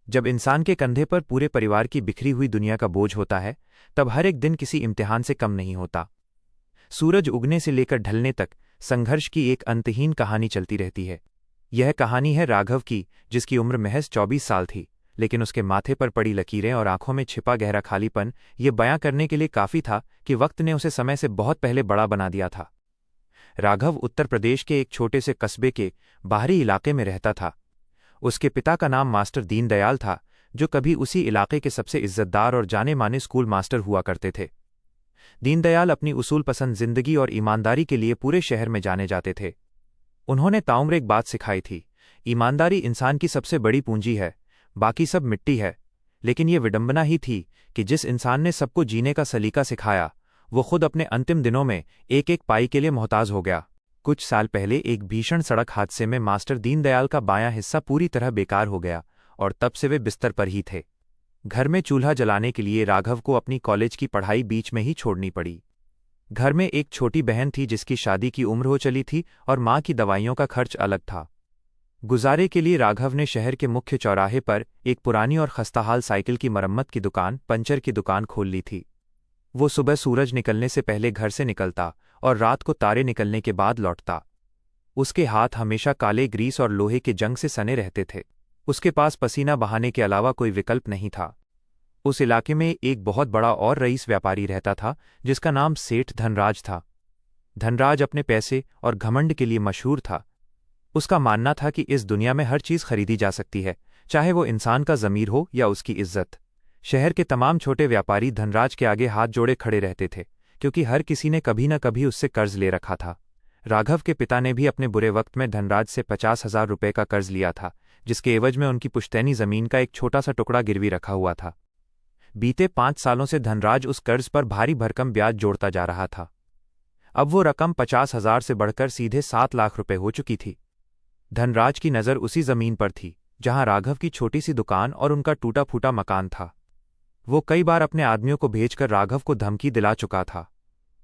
जब इंसान के कंधे पर पूरे परिवार की बिखरी हुई दुनिया का बोझ होता है, तब हर एक दिन किसी इम्तिहान से कम नहीं होता। सूरज उगने से लेकर ढलने तक संघर्ष की एक अंतहीन कहानी चलती रहती है। यह कहानी है राघव की, जिसकी उम्र महज 24 साल थी, लेकिन उसके माथे पर पड़ी लकीरें और आंखों में छिपा गहरा खालीपन ये बयां करने के लिए काफी था कि वक्त ने उसे समय से बहुत पहले बड़ा बना दिया था। राघव उत्तर प्रदेश के एक छोटे से कस्बे के बाहरी इलाके में रहता था। उसके पिता का नाम मास्टर दीनदयाल था, जो कभी उसी इलाके के सबसे इज्जतदार और जाने माने स्कूल मास्टर हुआ करते थे। दीनदयाल अपनी उसूल पसंद जिंदगी और ईमानदारी के लिए पूरे शहर में जाने जाते थे। उन्होंने ताउम्र एक बात सिखाई थी, ईमानदारी इंसान की सबसे बड़ी पूंजी है, बाकी सब मिट्टी है। लेकिन ये विडंबना ही थी कि जिस इंसान ने सबको जीने का सलीका सिखाया, वो खुद अपने अंतिम दिनों में एक एक पाई के लिए मोहताज हो गया। कुछ साल पहले एक भीषण सड़क हादसे में मास्टर दीनदयाल का बायां हिस्सा पूरी तरह बेकार हो गया और तब से वे बिस्तर पर ही थे। घर में चूल्हा जलाने के लिए राघव को अपनी कॉलेज की पढ़ाई बीच में ही छोड़नी पड़ी। घर में एक छोटी बहन थी जिसकी शादी की उम्र हो चली थी और माँ की दवाइयों का खर्च अलग था। गुजारे के लिए राघव ने शहर के मुख्य चौराहे पर एक पुरानी और खस्ताहाल साइकिल की मरम्मत की दुकान, पंचर की दुकान खोल ली थी। वो सुबह सूरज निकलने से पहले घर से निकलता और रात को तारे निकलने के बाद लौटता। उसके हाथ हमेशा काले ग्रीस और लोहे के जंग से सने रहते थे। उसके पास पसीना बहाने के अलावा कोई विकल्प नहीं था। उस इलाके में एक बहुत बड़ा और रईस व्यापारी रहता था, जिसका नाम सेठ धनराज था। धनराज अपने पैसे और घमंड के लिए मशहूर था। उसका मानना था कि इस दुनिया में हर चीज़ खरीदी जा सकती है, चाहे वो इंसान का ज़मीर हो या उसकी इज्जत। शहर के तमाम छोटे व्यापारी धनराज के आगे हाथ जोड़े खड़े रहते थे, क्योंकि हर किसी ने कभी न कभी उससे कर्ज ले रखा था। राघव के पिता ने भी अपने बुरे वक्त में धनराज से 50,000 रुपये का कर्ज लिया था, जिसके एवज में उनकी पुश्तैनी जमीन का एक छोटा सा टुकड़ा गिरवी रखा हुआ था। बीते 5 सालों से धनराज उस कर्ज पर भारी भरकम ब्याज जोड़ता जा रहा था। अब वो रकम 50,000 से बढ़कर सीधे 7 लाख रुपए हो चुकी थी। धनराज की नज़र उसी जमीन पर थी जहां राघव की छोटी सी दुकान और उनका टूटा फूटा मकान था। वो कई बार अपने आदमियों को भेजकर राघव को धमकी दिला चुका था,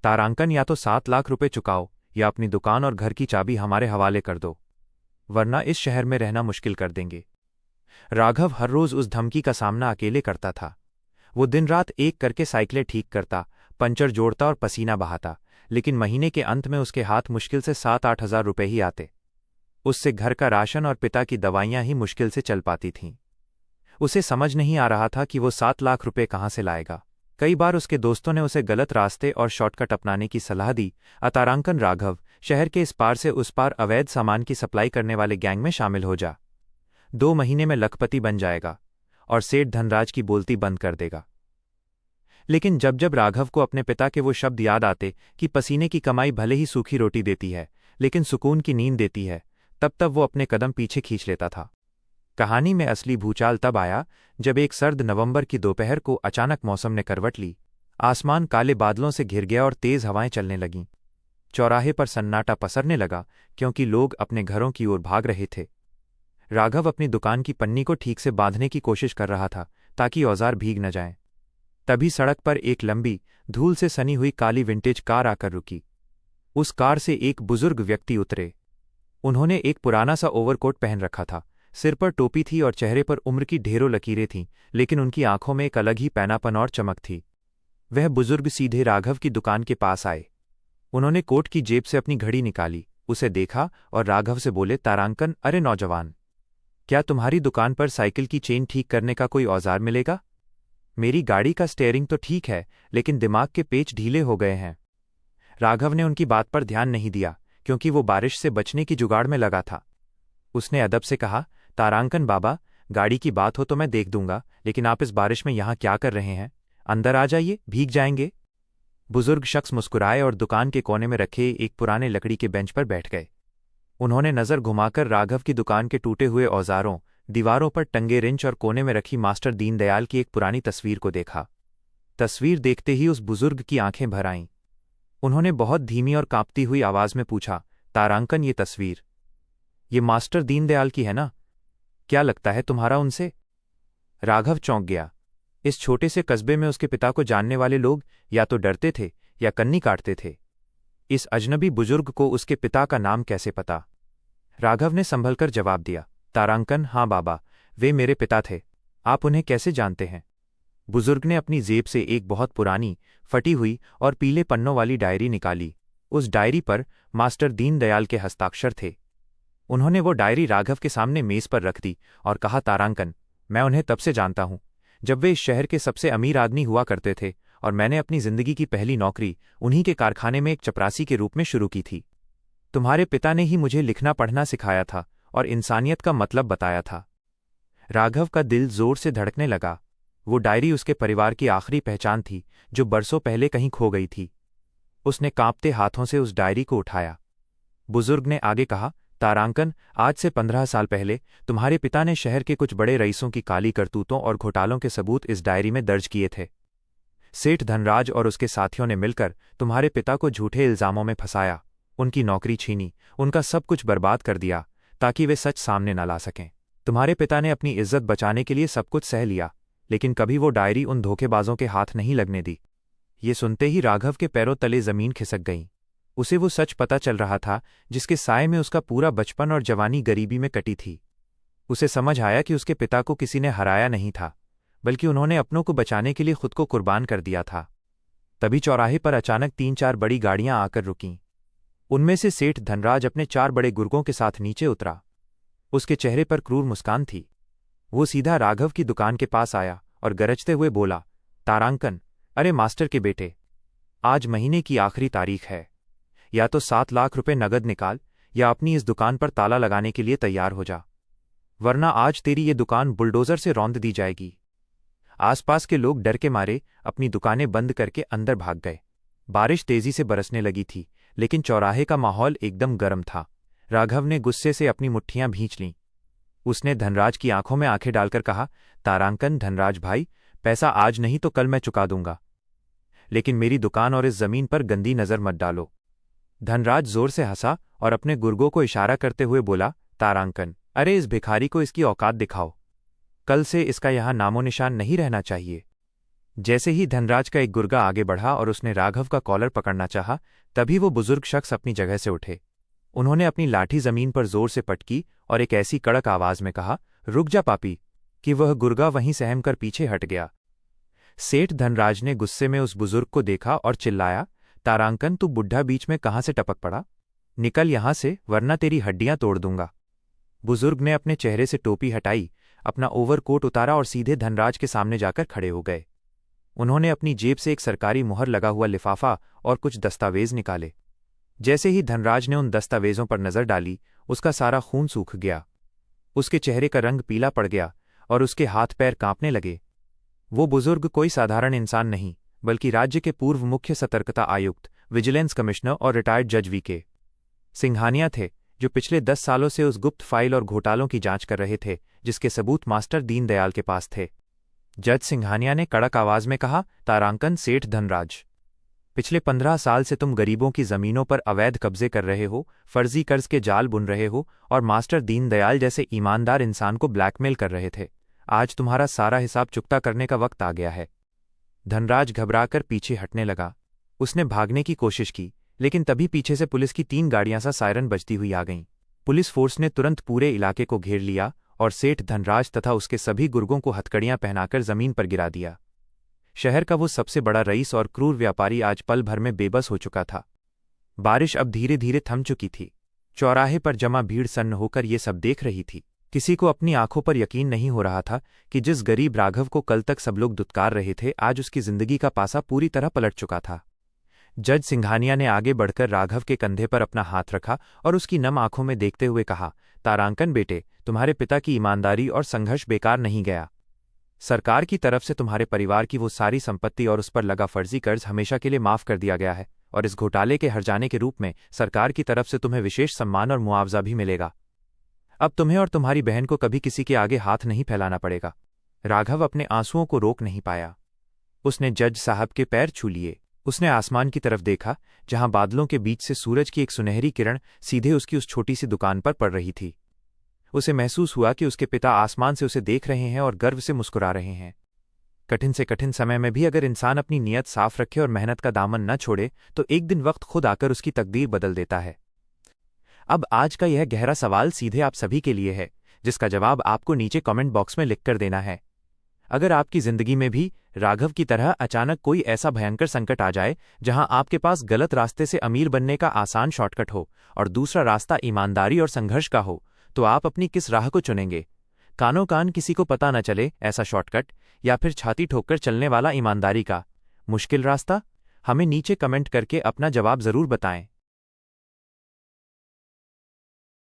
तारांकन या तो 7 लाख रुपए चुकाओ या अपनी दुकान और घर की चाबी हमारे हवाले कर दो, वरना इस शहर में रहना मुश्किल कर देंगे। राघव हर रोज उस धमकी का सामना अकेले करता था। वो दिन रात एक करके साइकिलें ठीक करता, पंचर जोड़ता और पसीना बहाता, लेकिन महीने के अंत में उसके हाथ मुश्किल से 7-8 हज़ार रुपये ही आते। उससे घर का राशन और पिता की दवाइयां ही मुश्किल से चल पाती थीं। उसे समझ नहीं आ रहा था कि वो 7 लाख रुपए कहाँ से लाएगा। कई बार उसके दोस्तों ने उसे गलत रास्ते और शॉर्टकट अपनाने की सलाह दी। तारांकन राघव, शहर के इस पार से उस पार अवैध सामान की सप्लाई करने वाले गैंग में शामिल हो जा। 2 महीने में लखपति बन जाएगा और सेठ धनराज की बोलती बंद कर देगा। लेकिन जब जब राघव को अपने पिता के वो शब्द याद आते कि पसीने की कमाई भले ही सूखी रोटी देती है, लेकिन सुकून की नींद देती है, तब तब वो अपने कदम पीछे खींच लेता था। कहानी में असली भूचाल तब आया जब एक सर्द नवंबर की दोपहर को अचानक मौसम ने करवट ली। आसमान काले बादलों से घिर गया और तेज हवाएं चलने लगीं। चौराहे पर सन्नाटा पसरने लगा, क्योंकि लोग अपने घरों की ओर भाग रहे थे। राघव अपनी दुकान की पन्नी को ठीक से बांधने की कोशिश कर रहा था, ताकि औजार भीग न जाएं। तभी सड़क पर एक लंबी, धूल से सनी हुई काली विंटेज कार आकर रुकी। उस कार से एक बुजुर्ग व्यक्ति उतरे। उन्होंने एक पुराना सा ओवरकोट पहन रखा था, सिर पर टोपी थी और चेहरे पर उम्र की ढेरों लकीरें थीं, लेकिन उनकी आंखों में एक अलग ही पैनापन और चमक थी। वह बुजुर्ग सीधे राघव की दुकान के पास आए। उन्होंने कोट की जेब से अपनी घड़ी निकाली, उसे देखा और राघव से बोले, तारांकन, अरे नौजवान, क्या तुम्हारी दुकान पर साइकिल की चेन ठीक करने का कोई औजार मिलेगा? मेरी गाड़ी का स्टीयरिंग तो ठीक है, लेकिन दिमाग के पेच ढीले हो गए हैं। राघव ने उनकी बात पर ध्यान नहीं दिया, क्योंकि वो बारिश से बचने की जुगाड़ में लगा था। उसने अदब से कहा, तारांकन बाबा, गाड़ी की बात हो तो मैं देख दूंगा, लेकिन आप इस बारिश में यहाँ क्या कर रहे हैं? अंदर आ जाइए, भीग जाएंगे। बुजुर्ग शख्स मुस्कुराए और दुकान के कोने में रखे एक पुराने लकड़ी के बेंच पर बैठ गए। उन्होंने नज़र घुमाकर राघव की दुकान के टूटे हुए औजारों, दीवारों पर टंगे रिंच और कोने में रखी मास्टर दीनदयाल की एक पुरानी तस्वीर को देखा। तस्वीर देखते ही उस बुजुर्ग की आंखें भर आईं। उन्होंने बहुत धीमी और कांपती हुई आवाज में पूछा, तारांकन, ये तस्वीर ये मास्टर दीनदयाल की है ना? क्या लगता है तुम्हारा उनसे? राघव चौंक गया। इस छोटे से कस्बे में उसके पिता को जानने वाले लोग या तो डरते थे या कन्नी काटते थे। इस अजनबी बुजुर्ग को उसके पिता का नाम कैसे पता? राघव ने संभलकर जवाब दिया, तारांकन, हाँ बाबा, वे मेरे पिता थे। आप उन्हें कैसे जानते हैं? बुजुर्ग ने अपनी जेब से एक बहुत पुरानी, फटी हुई और पीले पन्नों वाली डायरी निकाली। उस डायरी पर मास्टर दीनदयाल के हस्ताक्षर थे। उन्होंने वो डायरी राघव के सामने मेज पर रख दी और कहा, तारांकन, मैं उन्हें तब से जानता हूं जब वे इस शहर के सबसे अमीर आदमी हुआ करते थे और मैंने अपनी जिंदगी की पहली नौकरी उन्हीं के कारखाने में एक चपरासी के रूप में शुरू की थी। तुम्हारे पिता ने ही मुझे लिखना पढ़ना सिखाया था और इंसानियत का मतलब बताया था। राघव का दिल जोर से धड़कने लगा। वो डायरी उसके परिवार की आखिरी पहचान थी जो बरसों पहले कहीं खो गई थी। उसने कांपते हाथों से उस डायरी को उठाया। बुजुर्ग ने आगे कहा, तारांकन, आज से 15 साल पहले तुम्हारे पिता ने शहर के कुछ बड़े रईसों की काली करतूतों और घोटालों के सबूत इस डायरी में दर्ज किए थे। सेठ धनराज और उसके साथियों ने मिलकर तुम्हारे पिता को झूठे इल्जामों में फंसाया, उनकी नौकरी छीनी, उनका सब कुछ बर्बाद कर दिया ताकि वे सच सामने न ला सकें। तुम्हारे पिता ने अपनी इज्जत बचाने के लिए सब कुछ सह लिया, लेकिन कभी वो डायरी उन धोखेबाजों के हाथ नहीं लगने दी। ये सुनते ही राघव के पैरों तले जमीन खिसक गई। उसे वो सच पता चल रहा था जिसके साए में उसका पूरा बचपन और जवानी गरीबी में कटी थी। उसे समझ आया कि उसके पिता को किसी ने हराया नहीं था, बल्कि उन्होंने अपनों को बचाने के लिए खुद को कुर्बान कर दिया था। तभी चौराहे पर अचानक 3-4 बड़ी गाड़ियां आकर रुकीं। उनमें से सेठ धनराज अपने 4 बड़े गुर्गों के साथ नीचे उतरा। उसके चेहरे पर क्रूर मुस्कान थी। वो सीधा राघव की दुकान के पास आया और गरजते हुए बोला, तारांकन, अरे मास्टर के बेटे, आज महीने की आखिरी तारीख है। या तो 7 लाख रुपए नगद निकाल या अपनी इस दुकान पर ताला लगाने के लिए तैयार हो जा, वरना आज तेरी ये दुकान बुलडोजर से रौंद दी जाएगी। आसपास के लोग डर के मारे अपनी दुकानें बंद करके अंदर भाग गए। बारिश तेजी से बरसने लगी थी, लेकिन चौराहे का माहौल एकदम गर्म था। राघव ने गुस्से से अपनी मुट्ठियां भींच लीं। उसने धनराज की आंखों में आंखें डालकर कहा, तारांकन धनराज भाई, पैसा आज नहीं तो कल मैं चुका दूंगा, लेकिन मेरी दुकान और इस जमीन पर गंदी नजर मत डालो। धनराज जोर से हंसा और अपने गुर्गों को इशारा करते हुए बोला, तारांकन, अरे इस भिखारी को इसकी औकात दिखाओ, कल से इसका यहां नामो निशान नहीं रहना चाहिए। जैसे ही धनराज का एक गुर्गा आगे बढ़ा और उसने राघव का कॉलर पकड़ना चाहा, तभी वो बुजुर्ग शख्स अपनी जगह से उठे। उन्होंने अपनी लाठी जमीन पर जोर से पटकी और एक ऐसी कड़क आवाज में कहा, रुक जा पापी, कि वह गुर्गा वहीं सहम कर पीछे हट गया। सेठ धनराज ने गुस्से में उस बुजुर्ग को देखा और चिल्लाया, तारांकन, तू बुढ़ा बीच में कहां से टपक पड़ा? निकल यहां से, वरना तेरी हड्डियां तोड़ दूंगा। बुजुर्ग ने अपने चेहरे से टोपी हटाई, अपना ओवरकोट उतारा और सीधे धनराज के सामने जाकर खड़े हो गए। उन्होंने अपनी जेब से एक सरकारी मुहर लगा हुआ लिफाफा और कुछ दस्तावेज निकाले। जैसे ही धनराज ने उन दस्तावेजों पर नजर डाली, उसका सारा खून सूख गया। उसके चेहरे का रंग पीला पड़ गया और उसके हाथ पैर कांपने लगे। वो बुजुर्ग कोई साधारण इंसान नहीं, बल्कि राज्य के पूर्व मुख्य सतर्कता आयुक्त, विजिलेंस कमिश्नर और रिटायर्ड जज वी.के. सिंघानिया थे, जो पिछले 10 सालों से उस गुप्त फाइल और घोटालों की जांच कर रहे थे जिसके सबूत मास्टर दीनदयाल के पास थे। जज सिंघानिया ने कड़क आवाज में कहा, तारांकन सेठ धनराज, पिछले 15 साल से तुम गरीबों की जमीनों पर अवैध कब्जे कर रहे हो, फर्जी कर्ज के जाल बुन रहे हो और मास्टर दीनदयाल जैसे ईमानदार इंसान को ब्लैकमेल कर रहे थे। आज तुम्हारा सारा हिसाब चुकता करने का वक्त आ गया है। धनराज घबराकर पीछे हटने लगा। उसने भागने की कोशिश की, लेकिन तभी पीछे से पुलिस की 3 गाड़ियां सा सायरन बजती हुई आ गईं। पुलिस फोर्स ने तुरंत पूरे इलाके को घेर लिया और सेठ धनराज तथा उसके सभी गुर्गों को हथकड़ियां पहनाकर जमीन पर गिरा दिया। शहर का वो सबसे बड़ा रईस और क्रूर व्यापारी आज पल भर में बेबस हो चुका था। बारिश अब धीरे धीरे थम चुकी थी। चौराहे पर जमा भीड़ सन्न होकर ये सब देख रही थी। किसी को अपनी आंखों पर यकीन नहीं हो रहा था कि जिस गरीब राघव को कल तक सब लोग दुत्कार रहे थे, आज उसकी जिंदगी का पासा पूरी तरह पलट चुका था। जज सिंघानिया ने आगे बढ़कर राघव के कंधे पर अपना हाथ रखा और उसकी नम आंखों में देखते हुए कहा, तारांकन बेटे, तुम्हारे पिता की ईमानदारी और संघर्ष बेकार नहीं गया। सरकार की तरफ से तुम्हारे परिवार की वो सारी संपत्ति और उस पर लगा फर्जी कर्ज हमेशा के लिए माफ कर दिया गया है और इस घोटाले के हर्जाने के रूप में सरकार की तरफ से तुम्हें विशेष सम्मान और मुआवजा भी मिलेगा। अब तुम्हें और तुम्हारी बहन को कभी किसी के आगे हाथ नहीं फैलाना पड़ेगा। राघव अपने आंसुओं को रोक नहीं पाया। उसने जज साहब के पैर छू लिए। उसने आसमान की तरफ देखा, जहां बादलों के बीच से सूरज की एक सुनहरी किरण सीधे उसकी उस छोटी सी दुकान पर पड़ रही थी। उसे महसूस हुआ कि उसके पिता आसमान से उसे देख रहे हैं और गर्व से मुस्कुरा रहे हैं। कठिन से कठिन समय में भी अगर इंसान अपनी नीयत साफ रखे और मेहनत का दामन न छोड़े, तो एक दिन वक्त खुद आकर उसकी तकदीर बदल देता है। अब आज का यह गहरा सवाल सीधे आप सभी के लिए है, जिसका जवाब आपको नीचे कमेंट बॉक्स में लिखकर देना है। अगर आपकी जिंदगी में भी राघव की तरह अचानक कोई ऐसा भयंकर संकट आ जाए जहां आपके पास गलत रास्ते से अमीर बनने का आसान शॉर्टकट हो और दूसरा रास्ता ईमानदारी और संघर्ष का हो, तो आप अपनी किस राह को चुनेंगे? कानों कान किसी को पता न चले ऐसा शॉर्टकट, या फिर छाती ठोककर चलने वाला ईमानदारी का मुश्किल रास्ता? हमें नीचे कमेंट करके अपना जवाब जरूर बताएं।